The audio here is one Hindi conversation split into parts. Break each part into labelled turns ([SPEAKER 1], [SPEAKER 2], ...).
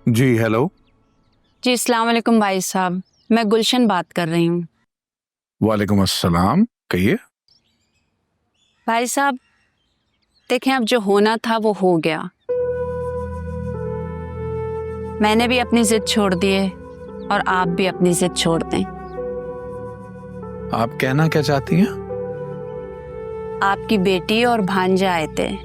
[SPEAKER 1] जी हेलो।
[SPEAKER 2] जी अस्सलाम वालेकुम भाई साहब, मैं गुलशन बात कर रही हूँ।
[SPEAKER 1] वालेकुम अस्सलाम, कहिए।
[SPEAKER 2] भाई साहब देखें, अब जो होना था वो हो गया। मैंने भी अपनी जिद छोड़ दी है और आप भी अपनी जिद छोड़ दें।
[SPEAKER 1] आप कहना क्या चाहती हैं?
[SPEAKER 2] आपकी बेटी और भांजा आए थे।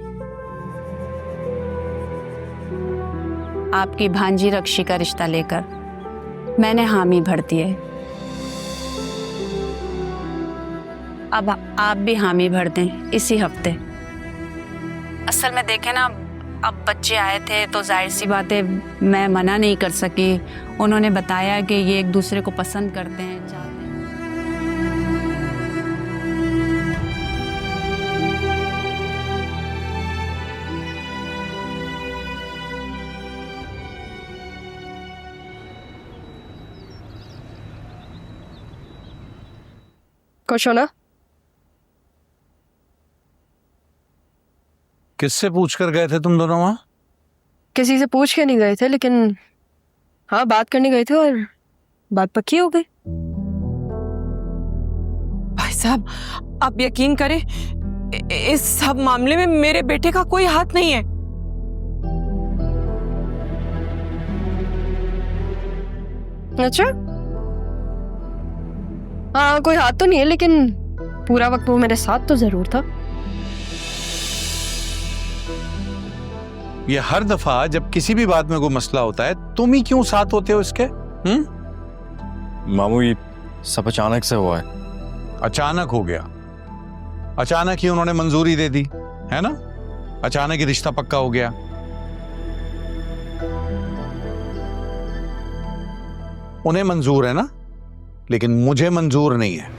[SPEAKER 2] आपकी भांजी रक्षी का रिश्ता लेकर मैंने हामी भर दिए। अब आप भी हामी भर दें इसी हफ्ते। असल में देखें ना, अब बच्चे आए थे तो जाहिर सी बात है मैं मना नहीं कर सकी। उन्होंने बताया कि ये एक दूसरे को पसंद करते हैं, चाहते हैं।
[SPEAKER 3] खुश हो ना?
[SPEAKER 1] किससे पूछ कर गए थे तुम दोनों वहां?
[SPEAKER 3] किसी से पूछ के नहीं गए थे, लेकिन हाँ बात करने गए थे और बात पक्की हो गई।
[SPEAKER 4] भाई साहब, आप यकीन करें, इस सब मामले में मेरे बेटे का कोई हाथ नहीं है।
[SPEAKER 3] अच्छा, हाँ कोई हाथ तो नहीं है, लेकिन पूरा वक्त वो मेरे साथ तो जरूर था।
[SPEAKER 1] ये हर दफा जब किसी भी बात में कोई मसला होता है तुम ही क्यों साथ होते हो इसके?
[SPEAKER 5] मामू, ये सब अचानक से हुआ है।
[SPEAKER 1] अचानक हो गया, अचानक ही उन्होंने मंजूरी दे दी है ना, अचानक ही रिश्ता पक्का हो गया। उन्हें मंजूर है ना, लेकिन मुझे मंजूर नहीं है।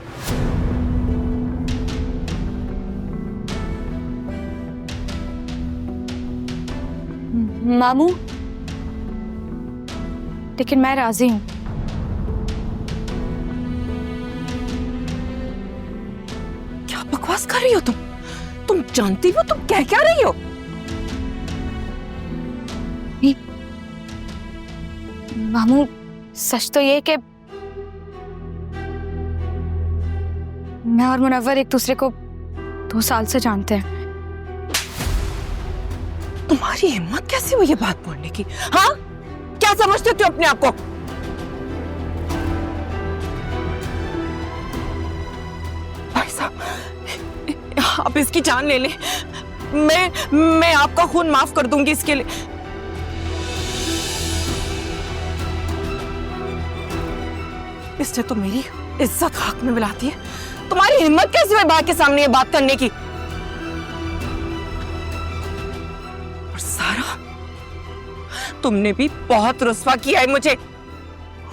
[SPEAKER 6] मामू, लेकिन मैं राजी हूं।
[SPEAKER 4] क्या बकवास कर रही हो तुम जानती हो तुम कह क्या रही हो?
[SPEAKER 6] मामू, सच तो ये कि मैं और मुनव्वर एक दूसरे को 2 साल से जानते हैं।
[SPEAKER 4] तुम्हारी हिम्मत कैसे हुई ये बात बोलने की? हाँ, क्या समझते हो अपने आप को? भाई साहब, आप इसकी जान ले लें, मैं आपका खून माफ कर दूंगी इसके लिए। इसने तो मेरी इज्जत खाक में मिलाती है। तुम्हारी हिम्मत कैसे हुई बात के सामने ये बात करने की? और सारा, तुमने भी बहुत रुस्वा किया है मुझे।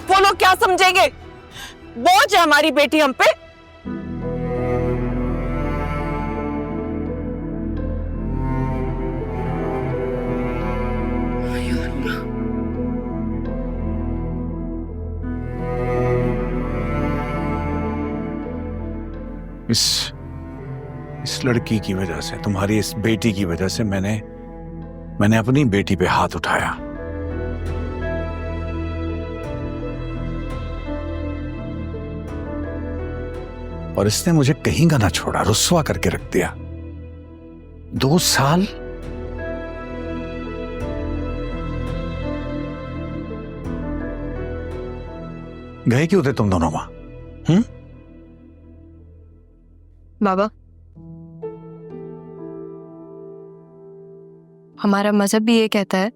[SPEAKER 4] वो लोग क्या समझेंगे? बोझ है हमारी बेटी हम पे।
[SPEAKER 1] इस लड़की की वजह से, तुम्हारी इस बेटी की वजह से मैंने अपनी बेटी पे हाथ उठाया। और इसने मुझे कहीं का ना छोड़ा, रुस्वा करके रख दिया। 2 साल गए क्यों थे तुम दोनों वहां?
[SPEAKER 3] बाबा, हमारा मजहब भी ये कहता है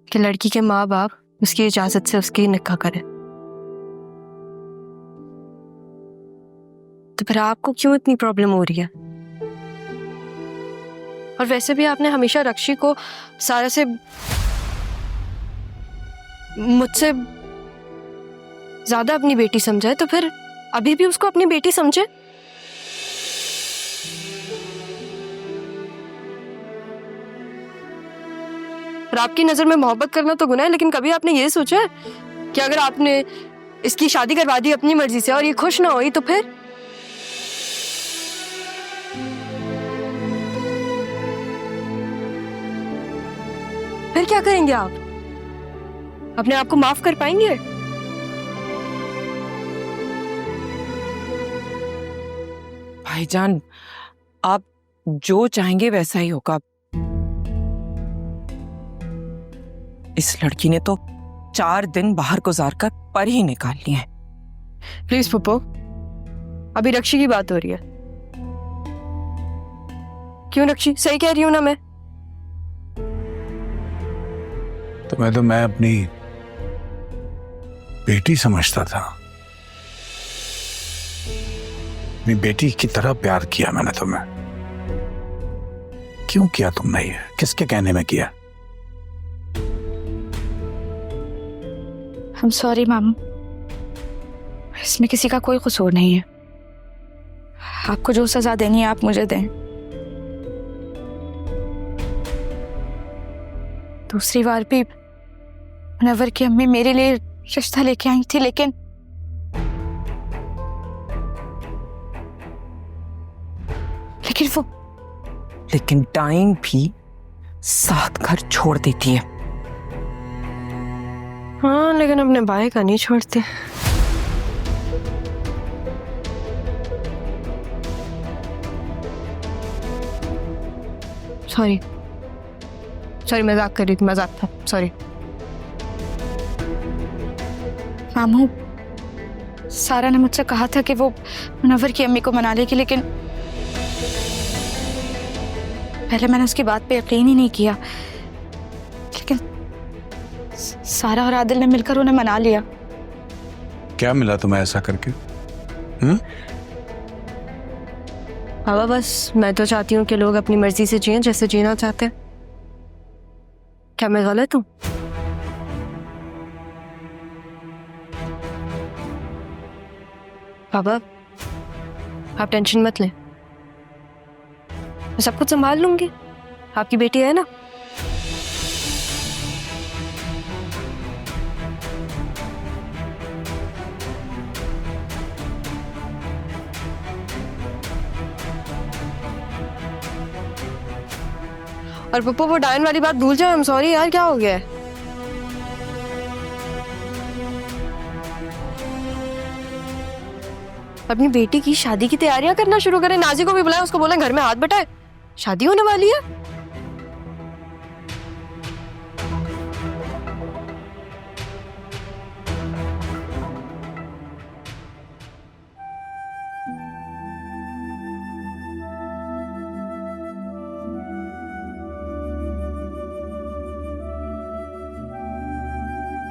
[SPEAKER 3] कि लड़की के माँ बाप उसकी इजाजत से उसकी निकाह करें। तो फिर आपको क्यों इतनी प्रॉब्लम हो रही है? और वैसे भी आपने हमेशा रक्षी को सारा से मुझसे ज्यादा अपनी बेटी समझा है, तो फिर अभी भी उसको अपनी बेटी समझे। और आपकी नजर में मोहब्बत करना तो गुनाह है, लेकिन कभी आपने ये सोचा है कि अगर आपने इसकी शादी करवा दी अपनी मर्जी से और ये खुश ना हुई तो फिर क्या करेंगे आप? अपने आप को माफ कर पाएंगे?
[SPEAKER 4] भाईजान, आप जो चाहेंगे वैसा ही होगा। इस लड़की ने तो 4 दिन बाहर गुजार कर पर ही निकाल लिए हैं।
[SPEAKER 3] प्लीज पप्पू, अभी रक्षी की बात हो रही है। क्यों रक्षी, सही कह रही हूं ना मैं?
[SPEAKER 1] तो मैं अपनी बेटी समझता था। अपनी बेटी की तरह प्यार किया मैंने तुम्हें। क्यों किया तुमने ये? किसके कहने में किया?
[SPEAKER 6] I'm sorry मामू, इसमें किसी का कोई कसूर नहीं है। आपको जो सजा देनी है आप मुझे दें। दूसरी बार भी मुनव्वर की अम्मी मेरे लिए रिश्ता लेके आई थी, लेकिन वो
[SPEAKER 4] लेकिन टाइम भी साथ घर छोड़ देती है।
[SPEAKER 3] हाँ, लेकिन अपने भाई का नहीं छोड़ते। सॉरी, मजाक कर रही थी, मजाक था, सॉरी।
[SPEAKER 6] मामू, सारा ने मुझसे कहा था कि वो मुनव्वर की अम्मी को मना लेगी, लेकिन पहले मैंने उसकी बात पे यकीन ही नहीं किया, लेकिन सारा और आदिल ने मिलकर उन्हें मना लिया।
[SPEAKER 1] क्या मिला तुम्हें ऐसा करके?
[SPEAKER 3] बाबा, बस मैं तो चाहती हूँ कि लोग अपनी मर्जी से जिएं जैसे जीना चाहते हैं। क्या मैं गलत हूँ? बाबा, आप टेंशन मत लें, मैं सब कुछ संभाल लूंगी। आपकी बेटी है ना? और पप्पू, वो डायन वाली बात भूल जाओ। आई एम सॉरी यार, क्या हो गया है? अपनी बेटी की शादी की तैयारियां करना शुरू करें। नाजी को भी बुलाएं, उसको बोलें घर में हाथ बटाए, शादी होने वाली है।